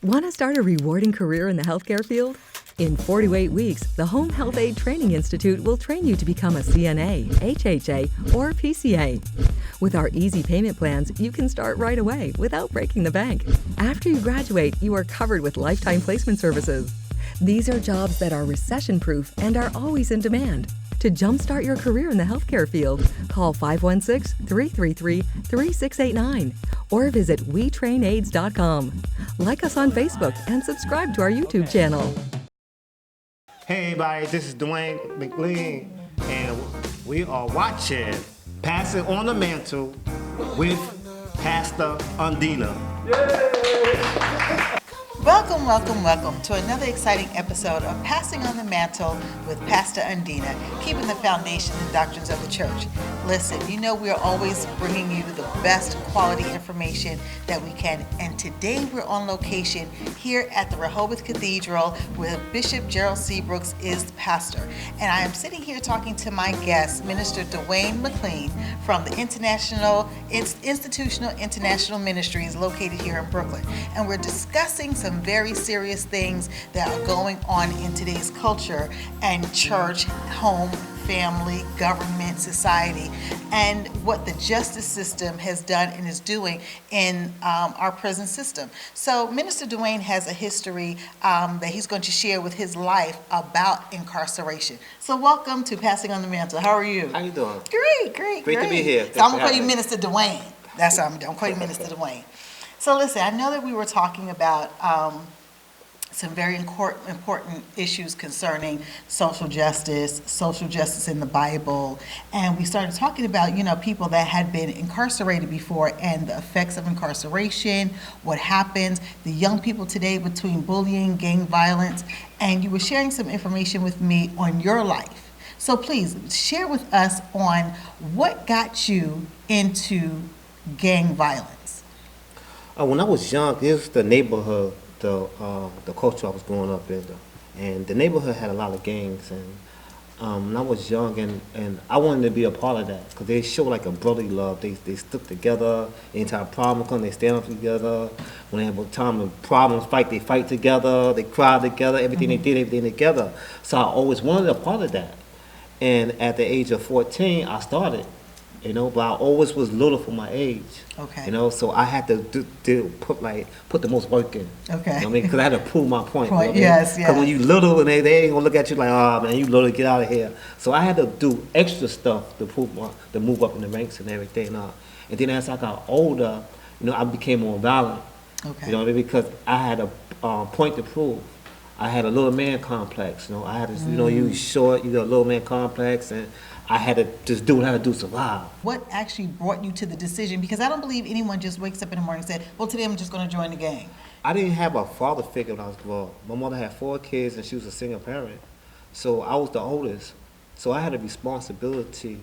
Want to start a rewarding career in the healthcare field? In 48 weeks, the Home Health Aid Training Institute will train you to become a CNA, HHA, or PCA. With our easy payment plans, you can start right away without breaking the bank. After you graduate, you are covered with lifetime placement services. These are jobs that are recession-proof and are always in demand. To jumpstart your career in the healthcare field, call 516-333-3689 or visit WeTrainAids.com. Like us on Facebook and subscribe to our YouTube channel. Hey everybody, this is Dwayne McLean, and we are watching Pastor on the Mantle with Pastor Undena. Welcome, welcome, welcome to another exciting episode of Passing on the Mantle with Pastor Undena, keeping the foundation and doctrines of the church. Listen, you know we're always bringing you the best quality information that we can, and today we're on location here at the Rehoboth Cathedral where Bishop Gerald C. Brooks is the pastor. And I am sitting here talking to my guest, Minister Dwayne McLean from the Institutional International Ministries located here in Brooklyn. And we're discussing some very serious things that are going on in today's culture and church, home, family, government, society, and what the justice system has done and is doing in our prison system. So Minister Dwayne has a history that he's going to share with his life about incarceration. So welcome to Passing on the Mantle. How are you? How you doing? Great. Great to be here. So I'm going to call you Minister Dwayne. That's how I'm going to call you Minister Dwayne. So listen, I know that we were talking about some very important issues concerning social justice in the Bible, and we started talking about, people that had been incarcerated before and the effects of incarceration, what happens, the young people today between bullying, gang violence, and you were sharing some information with me on your life. So please share with us on what got you into gang violence. When I was young, it was the neighborhood, the culture I was growing up in, and the neighborhood had a lot of gangs. And when I was young, and I wanted to be a part of that because they show like a brotherly love. They stuck together. Anytime problem comes, they stand up together. When they have a time of problems, they fight together. They cry together. Everything they did, everything together. So I always wanted a part of that. And at the age of 14, I started. But I always was little for my age. Okay. So I had to put the most work in. Okay. Because I had to prove my point. Yes. Because when you little and they ain't gonna look at you like, oh man, you little, get out of here. So I had to do extra stuff to move up in the ranks and everything. And then as I got older, I became more violent. Okay. Because I had a point to prove. I had a little man complex. I had this, you short, you got a little man complex, and I had to just do what I had to do to survive. What actually brought you to the decision? Because I don't believe anyone just wakes up in the morning and said, well, today I'm just going to join the gang. I didn't have a father figure when I was growing up. My mother had 4 kids and she was a single parent. So I was the oldest. So I had a responsibility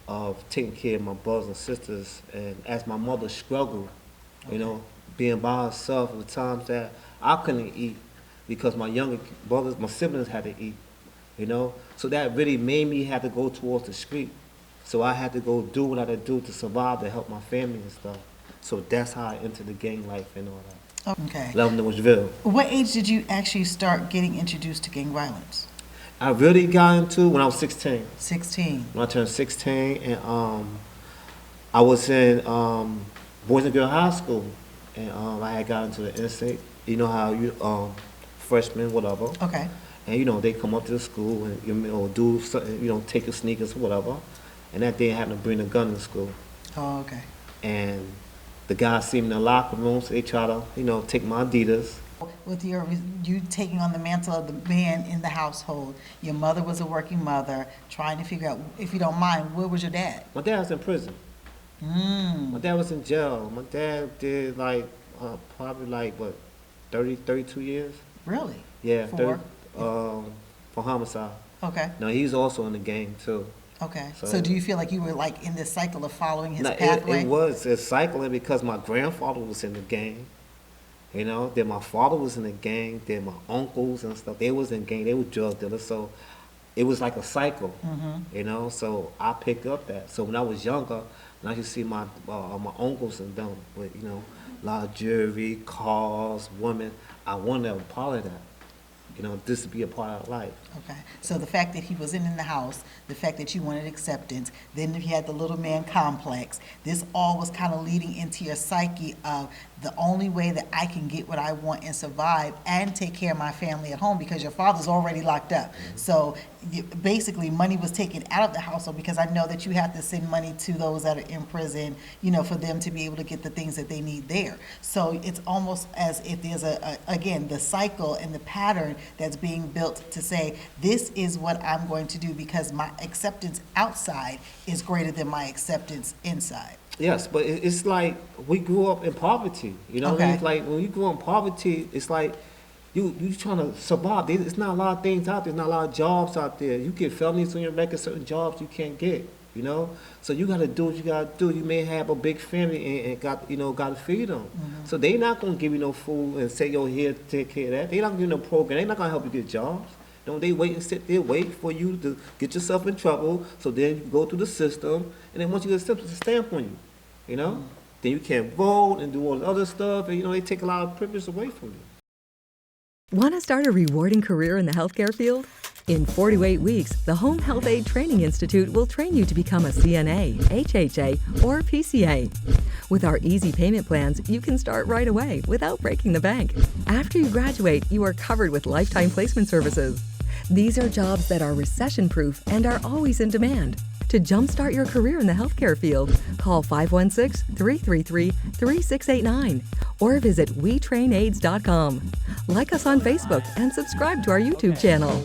of taking care of my brothers and sisters. And as my mother struggled, being by herself, at times that I couldn't eat because my younger brothers, my siblings had to eat. So that really made me have to go towards the street. So I had to go do what I had to do to survive, to help my family and stuff. So that's how I entered the gang life and all that. Okay. What age did you actually start getting introduced to gang violence? I really got into when I was 16. 16. When I turned 16, and I was in Boys and Girls High School, and I had got into the instinct. You know how you freshman, whatever. Okay. And they come up to the school and do something, take your sneakers or whatever. And that day I happened to bring a gun to school. Oh, okay. And the guys see me in the locker room, so they try to, take my Adidas. With you taking on the mantle of the man in the household, your mother was a working mother, trying to figure out, if you don't mind, where was your dad? My dad was in prison. My dad was in jail. My dad did probably 32 years. Really? Yeah. For homicide. Okay. Now he's also in the gang too. Okay. So do you feel like you were in this cycle of following his pathway? It was cycling because my grandfather was in the gang. Then my father was in the gang. Then my uncles and stuff, they was in gang. They were drug dealers. So it was like a cycle. So I picked up that. So when I was younger, and I used to see my uncles and them with a lot of jewelry, cars, women. I wanted to be a part of that. You know, this to be a part of our life. Okay, so the fact that he wasn't in the house, the fact that you wanted acceptance, then he had the little man complex, this all was kind of leading into your psyche of the only way that I can get what I want and survive and take care of my family at home, because your father's already locked up. So basically money was taken out of the household, because I know that you have to send money to those that are in prison, you know, for them to be able to get the things that they need there. So it's almost as if there's again, the cycle and the pattern that's being built to say, this is what I'm going to do because my acceptance outside is greater than my acceptance inside. Yes, but it's like we grew up in poverty. You know, Okay. It's like when you grew up in poverty, it's like you trying to survive. It's not a lot of things out there. There's not a lot of jobs out there. You get felonies on your record, certain jobs you can't get. You know, so you got to do what you got to do. You may have a big family and got to feed them. So they not gonna give you no food and say, yo, here, take care of that. They not gonna give you no program. They not gonna help you get jobs. Don't they wait and sit there, wait for you to get yourself in trouble, so then you go through the system, and then once you get a system, it's a stamp on you, you know? Then you can't vote and do all the other stuff, and, you know, they take a lot of privilege away from you. Want to start a rewarding career in the healthcare field? In 48 weeks, the Home Health Aid Training Institute will train you to become a CNA, HHA, or PCA. With our easy payment plans, you can start right away without breaking the bank. After you graduate, you are covered with lifetime placement services. These are jobs that are recession-proof and are always in demand. To jumpstart your career in the healthcare field, call 516-333-3689 or visit WeTrainAids.com. Like us on Facebook and subscribe to our YouTube channel.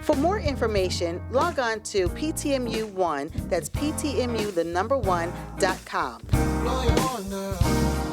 For more information, log on to PTMU1, that's PTMU1.com.